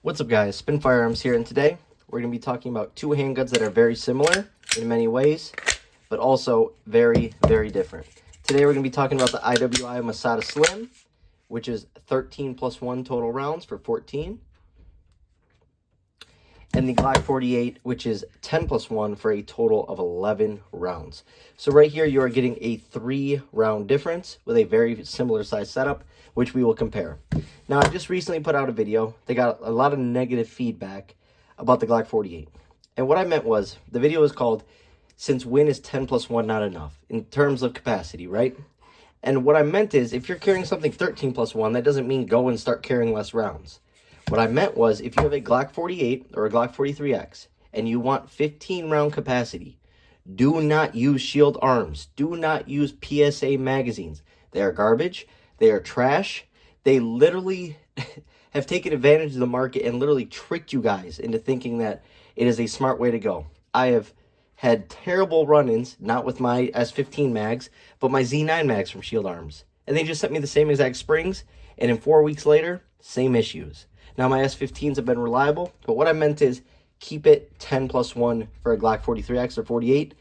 What's up guys, Spin Firearms here, and today we're going to be talking about two handguns that are very similar in many ways, but also very, very different. Today we're going to be talking about the IWI Masada Slim, which is 13 plus 1 total rounds for 14. And the Glock 48, which is 10 plus 1 for a total of 11 rounds. So right here you are getting a 3-round difference with a very similar size setup, which we will compare. Now, I just recently put out a video. They got a lot of negative feedback about the Glock 48. And what I meant was, the video was called, Since When is 10 plus 1 Not Enough? In terms of capacity, right? And what I meant is, if you're carrying something 13 plus 1, that doesn't mean go and start carrying less rounds. What I meant was, if you have a Glock 48 or a Glock 43X, and you want 15-round capacity, do not use shield arms. Do not use PSA magazines. They are garbage. They are trash. They literally have taken advantage of the market and literally tricked you guys into thinking that it is a smart way to go. I have had terrible run-ins, not with my S15 mags, but my Z9 mags from Shield Arms. And they just sent me the same exact springs, and in 4 weeks later, same issues. Now, my S15s have been reliable, but what I meant is keep it 10 plus 1 for a Glock 43X or 48.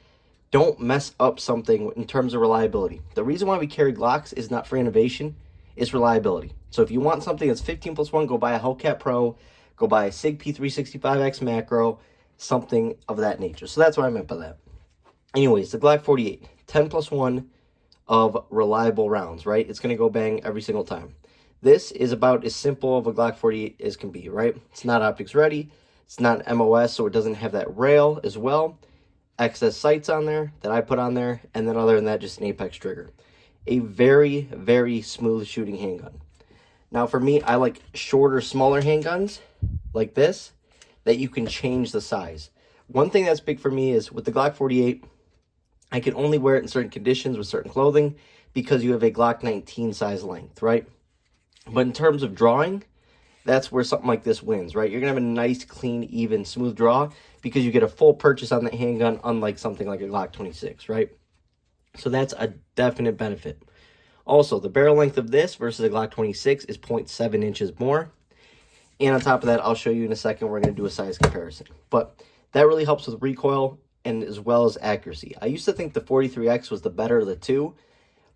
Don't mess up something in terms of reliability. The reason why we carry Glocks is not for innovation, it's reliability. So if you want something that's 15 plus 1, go buy a Hellcat Pro, go buy a SIG P365X macro, something of that nature. So that's what I meant by that. Anyways, the Glock 48, 10 plus 1 of reliable rounds, right? It's going to go bang every single time. This is about as simple of a Glock 48 as can be, right? It's not optics ready. It's not MOS, so it doesn't have that rail as well. Excess sights on there that I put on there, and then other than that, just an Apex trigger. A very, very smooth shooting handgun. Now for me, I like shorter, smaller handguns like this that you can change the size. One thing that's big for me is with the Glock 48, I can only wear it in certain conditions with certain clothing because you have a Glock 19 size length, right? But in terms of drawing, that's where something like this wins, right? You're going to have a nice, clean, even, smooth draw because you get a full purchase on that handgun, unlike something like a Glock 26, right? So that's a definite benefit. Also, the barrel length of this versus a Glock 26 is 0.7 inches more. And on top of that, I'll show you in a second, we're going to do a size comparison. But that really helps with recoil and as well as accuracy. I used to think the 43X was the better of the two.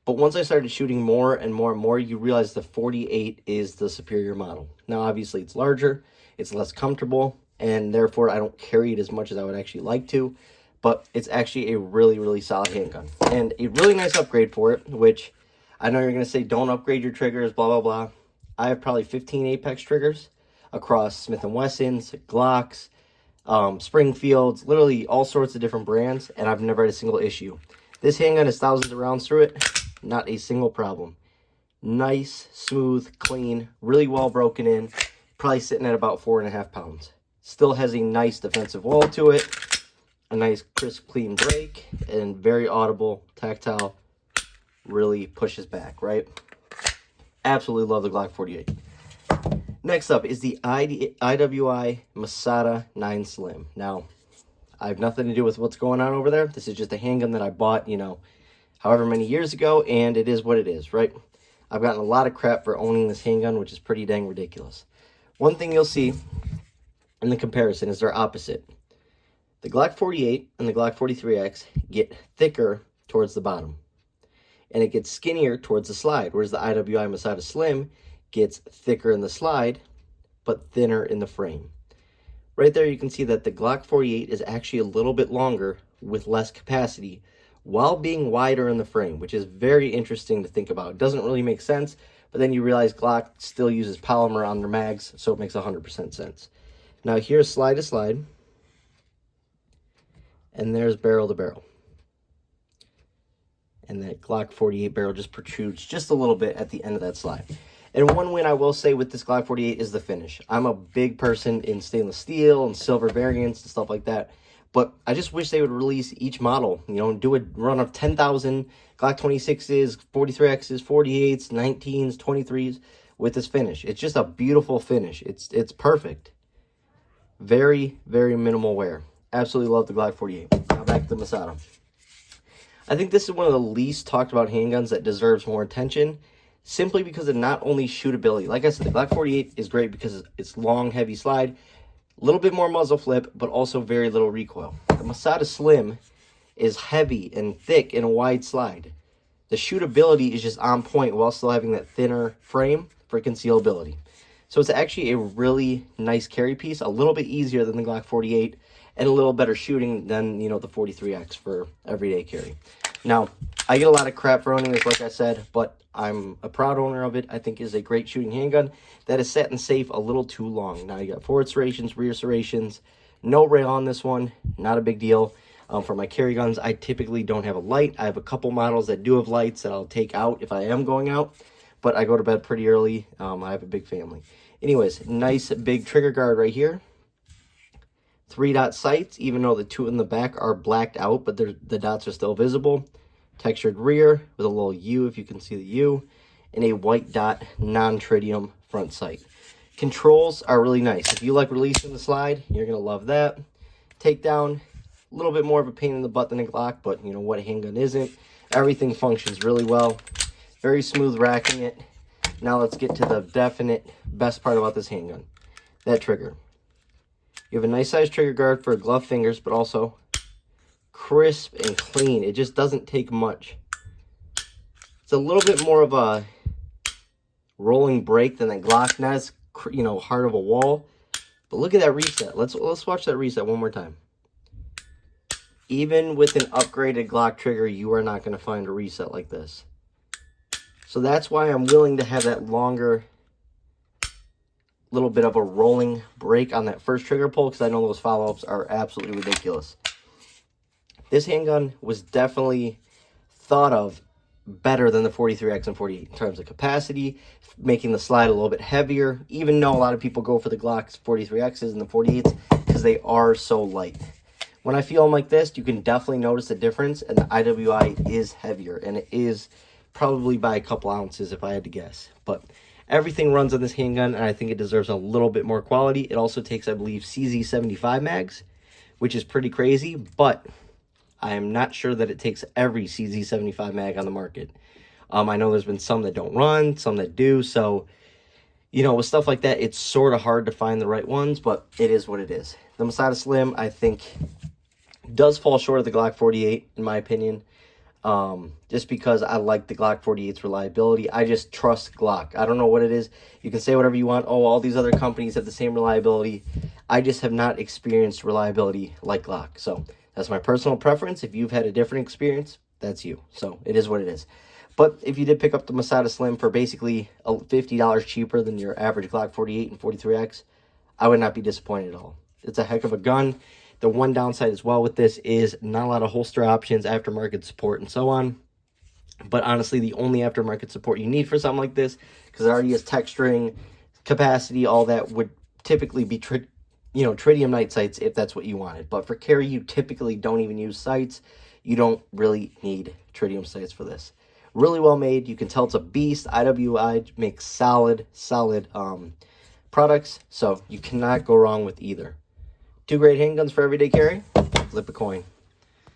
But once I started shooting more and more and more, you realize the 48 is the superior model. Now, obviously, it's larger, it's less comfortable, and therefore, I don't carry it as much as I would actually like to. But it's actually a really, really solid handgun. And a really nice upgrade for it, which I know you're going to say, don't upgrade your triggers, blah, blah, blah. I have probably 15 Apex triggers across Smith & Wessons, Glocks, Springfields, literally all sorts of different brands, and I've never had a single issue. This handgun has thousands of rounds through it. Not a single problem. Nice, smooth, clean, really well broken in. Probably sitting at about 4.5 pounds. Still has a nice defensive wall to it. A nice, crisp, clean break. And very audible, tactile. Really pushes back, right? Absolutely love the Glock 48. Next up is the IWI Masada 9 Slim. Now, I have nothing to do with what's going on over there. This is just a handgun that I bought, however many years ago, and it is what it is, right? I've gotten a lot of crap for owning this handgun, which is pretty dang ridiculous. One thing you'll see in the comparison is they're opposite. The Glock 48 and the Glock 43X get thicker towards the bottom, and it gets skinnier towards the slide, whereas the IWI Masada Slim gets thicker in the slide, but thinner in the frame. Right there, you can see that the Glock 48 is actually a little bit longer with less capacity, while being wider in the frame, which is very interesting to think about. It doesn't really make sense, but then you realize Glock still uses polymer on their mags, so it makes 100% sense. Now here's slide to slide, and there's barrel to barrel. And that Glock 48 barrel just protrudes just a little bit at the end of that slide. And one win I will say with this Glock 48 is the finish. I'm a big person in stainless steel and silver variants and stuff like that. But I just wish they would release each model, do a run of 10,000 Glock 26s, 43Xs, 48s, 19s, 23s with this finish. It's just a beautiful finish. It's perfect. Very, very minimal wear. Absolutely love the Glock 48. Now back to the Masada. I think this is one of the least talked about handguns that deserves more attention. simply because of not only shootability. Like I said, the Glock 48 is great because it's long, heavy slide, a little bit more muzzle flip, but also very little recoil. The Masada Slim is heavy and thick and a wide slide. The shootability is just on point while still having that thinner frame for concealability. So it's actually a really nice carry piece, a little bit easier than the Glock 48, and a little better shooting than, you know, the 43X for everyday carry. Now, I get a lot of crap for owning this, like I said, but I'm a proud owner of it. I think it is a great shooting handgun that is sat in safe a little too long. Now, you got forward serrations, rear serrations, no rail on this one, not a big deal. For my carry guns, I typically don't have a light. I have a couple models that do have lights that I'll take out if I am going out, but I go to bed pretty early. I have a big family. Anyways, nice big trigger guard right here. 3-dot sights, even though the two in the back are blacked out, but the dots are still visible. Textured rear with a little U, if you can see the U, and a white dot non-tritium front sight. Controls are really nice. If you like releasing the slide, you're going to love that. Takedown, a little bit more of a pain in the butt than a Glock, but you know what, a handgun isn't. Everything functions really well. Very smooth racking it. Now let's get to the definite best part about this handgun. That trigger. You have a nice size trigger guard for gloved fingers, but also crisp and clean. It just doesn't take much. It's a little bit more of a rolling break than that Glock. Not as, you know, hard of a wall. But look at that reset. Let's watch that reset one more time. Even with an upgraded Glock trigger, you are not going to find a reset like this. So that's why I'm willing to have that longer, little bit of a rolling break on that first trigger pull, because I know those follow-ups are absolutely ridiculous. This handgun was definitely thought of better than the 43X and 48 in terms of capacity, making the slide a little bit heavier, even though a lot of people go for the Glocks 43Xs and the 48s because they are so light. When I feel them like this, you can definitely notice a difference, and the IWI is heavier, and it is probably by a couple ounces if I had to guess. But everything runs on this handgun, and I think it deserves a little bit more quality. It also takes, I believe, CZ75 mags, which is pretty crazy, but I am not sure that it takes every CZ75 mag on the market. I know there's been some that don't run, some that do, so, you know, with stuff like that, it's sort of hard to find the right ones, but it is what it is. The Masada Slim, I think, does fall short of the Glock 48, in my opinion, just because I like the Glock 48's reliability. I just trust Glock. I don't know what it is. You can say whatever you want. Oh, all these other companies have the same reliability. I just have not experienced reliability like Glock. So that's my personal preference. If you've had a different experience, that's you. So it is what it is. But if you did pick up the Masada Slim for basically $50 cheaper than your average Glock 48 and 43X, I would not be disappointed at all. It's a heck of a gun. The one downside as well with this is not a lot of holster options, aftermarket support, and so on. But honestly, the only aftermarket support you need for something like this, because it already has texturing, capacity, all that, would typically be tritium night sights if that's what you wanted. But for carry, you typically don't even use sights. You don't really need tritium sights for this. Really well made. You can tell it's a beast. IWI makes solid products, so you cannot go wrong with either. Two great handguns for everyday carry. Flip a coin.